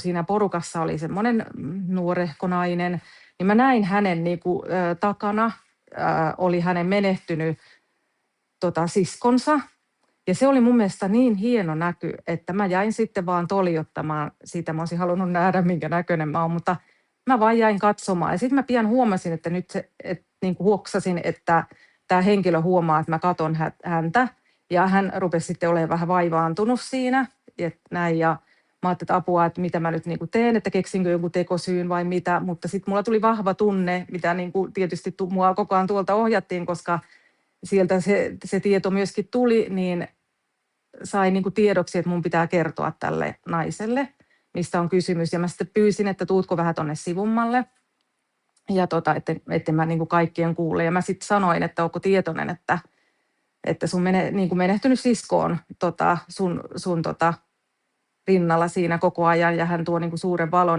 siinä porukassa oli semmoinen nuorehko nainen, niin mä näin hänen niinku, takana oli hänen menehtynyt siskonsa. Ja se oli mun mielestä niin hieno näky, että mä jäin sitten vaan toljottamaan sitä. Mä olisin halunnut nähdä, minkä näköinen mä oon, mutta mä vaan jäin katsomaan. Ja sitten mä pian huomasin, että nyt niinku huoksasin, että tämä henkilö huomaa, että mä katon häntä. Ja hän rupesi sitten olemaan vähän vaivaantunut siinä. Näin, ja mä ajattelin, että apua, että mitä mä nyt niinku teen, että keksinkö jonkun tekosyyn vai mitä. Mutta sitten mulla tuli vahva tunne, mitä niinku tietysti mua koko ajan tuolta ohjattiin, koska sieltä se tieto myöskin tuli, niin sain niinku tiedoksi, että mun pitää kertoa tälle naiselle, mistä on kysymys. Ja mä sitten pyysin, että tuutko vähän tonne sivummalle, ja etten mä niinku kaikkien kuule. Ja mä sitten sanoin, että onko tietoinen, että sun niinku menehtynyt sisko on sun rinnalla siinä koko ajan, ja hän tuo niinku suuren valon.